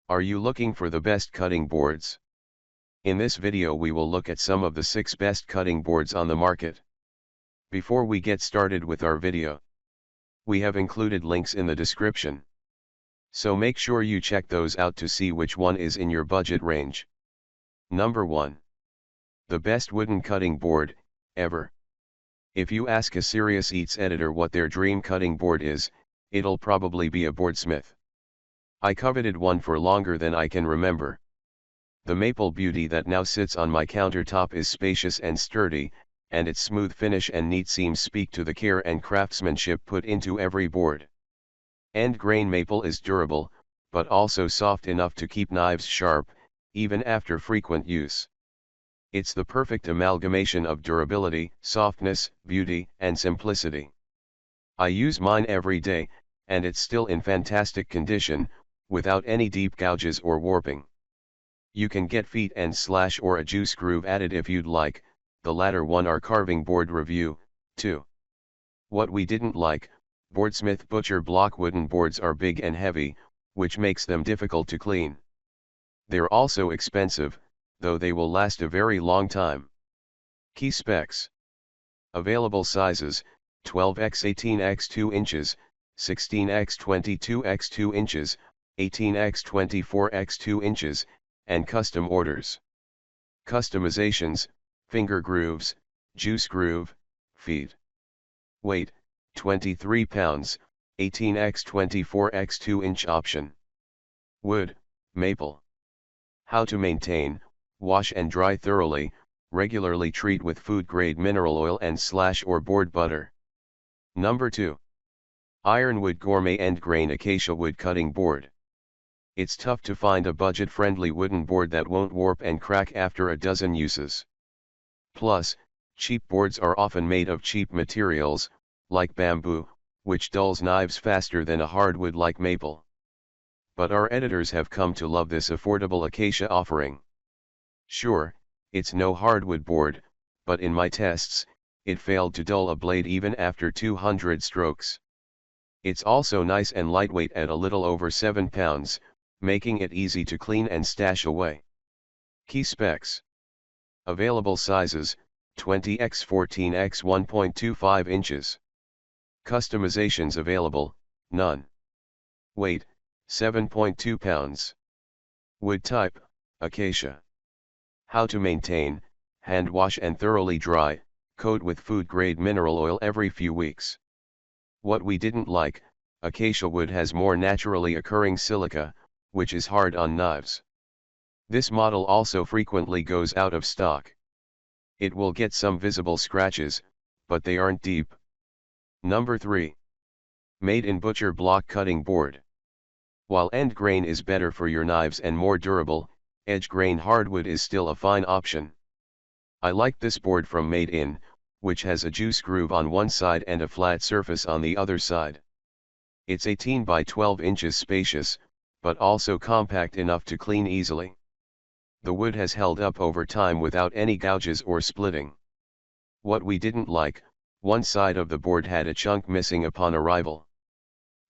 Are you looking for the best cutting boards? In this video we will look at some of the 6 best cutting boards on the market. Before we get started with our video, we have included links in the description. So make sure you check those out to see which one is in your budget range. Number 1. The best wooden cutting board, ever. If you ask a Serious Eats editor what their dream cutting board is, it'll probably be a boardsmith. I coveted one for longer than I can remember. The maple beauty that now sits on my countertop is spacious and sturdy, and its smooth finish and neat seams speak to the care and craftsmanship put into every board. End grain maple is durable, but also soft enough to keep knives sharp, even after frequent use. It's the perfect amalgamation of durability, softness, beauty, and simplicity. I use mine every day, and it's still in fantastic condition, without any deep gouges or warping. You can get feet and slash or a juice groove added if you'd like, the latter one our carving board review, too. What we didn't like, Boardsmith butcher block wooden boards are big and heavy, which makes them difficult to clean. They're also expensive, though they will last a very long time. Key specs. Available sizes, 12x18x 2 inches, 16x22x 2 inches, 18x24x 2 inches, and custom orders. Customizations, finger grooves, juice groove, feet. Weight, 23 pounds, 18x24x 2 inch option. Wood, maple. How to maintain, wash and dry thoroughly, regularly treat with food grade mineral oil and slash or board butter. Number 2. Ironwood Gourmet End Grain Acacia Wood Cutting Board. It's tough to find a budget-friendly wooden board that won't warp and crack after a dozen uses. Plus, cheap boards are often made of cheap materials, like bamboo, which dulls knives faster than a hardwood like maple. But our editors have come to love this affordable acacia offering. Sure, it's no hardwood board, but in my tests, it failed to dull a blade even after 200 strokes. It's also nice and lightweight at a little over 7 pounds, making it easy to clean and stash away. Key specs. Available sizes, 20x14x 1.25 inches. Customizations available, none. Weight, 7.2 pounds. Wood type, acacia. How to maintain, hand wash and thoroughly dry, coat with food grade mineral oil every few weeks. What we didn't like, acacia wood has more naturally occurring silica, which is hard on knives. This model also frequently goes out of stock. It will get some visible scratches, but they aren't deep. Number 3. Made in Butcher Block Cutting Board. While end grain is better for your knives and more durable, edge grain hardwood is still a fine option. I like this board from Made In, which has a juice groove on one side and a flat surface on the other side. It's 18 by 12 inches spacious, but also compact enough to clean easily. The wood has held up over time without any gouges or splitting. What we didn't like, one side of the board had a chunk missing upon arrival.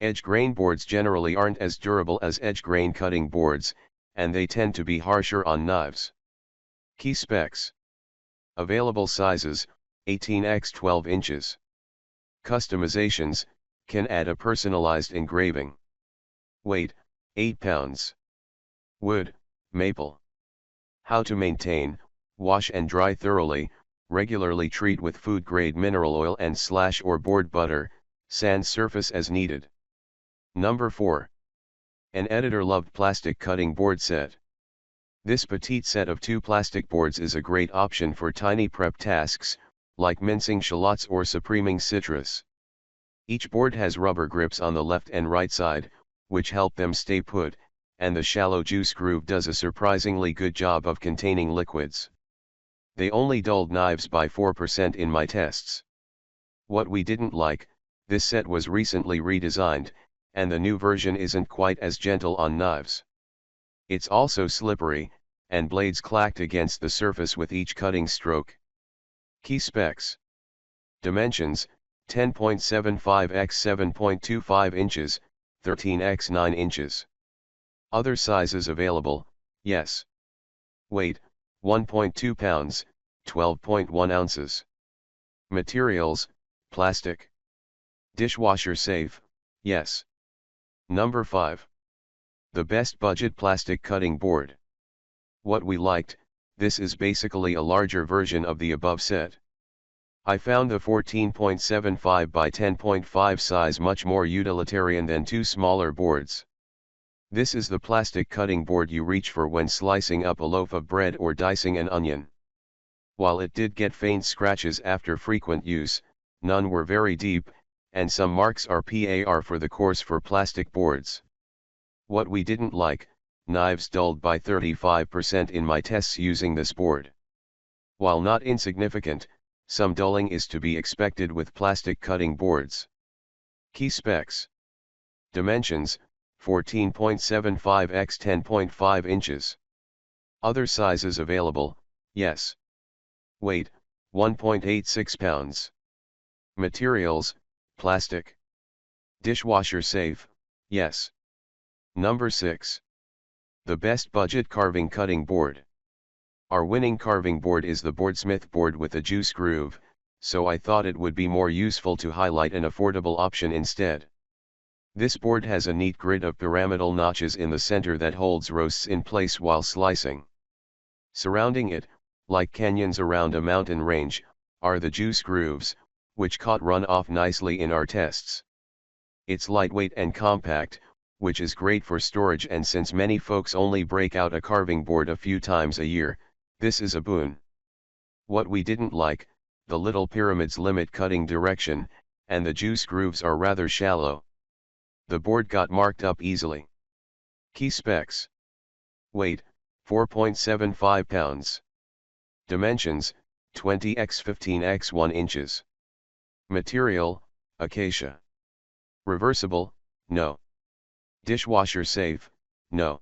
Edge grain boards generally aren't as durable as edge grain cutting boards, and they tend to be harsher on knives. Key specs. Available sizes, 18x 12 inches. Customizations, can add a personalized engraving. Weight, 8 pounds. Wood, maple. How to maintain, wash and dry thoroughly, regularly treat with food grade mineral oil and slash or board butter, sand surface as needed. Number 4. An editor loved plastic cutting board set. This petite set of 2 plastic boards is a great option for tiny prep tasks, like mincing shallots or supreming citrus. Each board has rubber grips on the left and right side, which help them stay put, and the shallow juice groove does a surprisingly good job of containing liquids. They only dulled knives by 4% in my tests. What we didn't like, this set was recently redesigned, and the new version isn't quite as gentle on knives. It's also slippery, and blades clacked against the surface with each cutting stroke. Key specs. Dimensions, 10.75 x 7.25 inches, 13 x 9 inches. Other sizes available, yes. Weight, 1.2 pounds, 12.1 ounces. Materials, plastic. Dishwasher safe, yes. Number 5. The best budget plastic cutting board. What we liked, this is basically a larger version of the above set. I found the 14.75 by 10.5 size much more utilitarian than two smaller boards. This is the plastic cutting board you reach for when slicing up a loaf of bread or dicing an onion. While it did get faint scratches after frequent use, none were very deep, and some marks are par for the course for plastic boards. What we didn't like, knives dulled by 35% in my tests using this board. While not insignificant, some dulling is to be expected with plastic cutting boards. Key specs. Dimensions, 14.75 x 10.5 inches. Other sizes available, yes. Weight, 1.86 pounds. Materials, plastic. Dishwasher safe, yes. Number 6. The best budget carving cutting board. Our winning carving board is the Boardsmith board with a juice groove, so I thought it would be more useful to highlight an affordable option instead. This board has a neat grid of pyramidal notches in the center that holds roasts in place while slicing. Surrounding it, like canyons around a mountain range, are the juice grooves, which caught runoff nicely in our tests. It's lightweight and compact, which is great for storage, and since many folks only break out a carving board a few times a year, this is a boon. What we didn't like, the little pyramids limit cutting direction, and the juice grooves are rather shallow. The board got marked up easily. Key specs. Weight, 4.75 pounds. Dimensions, 20 x 15 x 1 inches. Material, Acacia. Reversible, no. Dishwasher safe, no.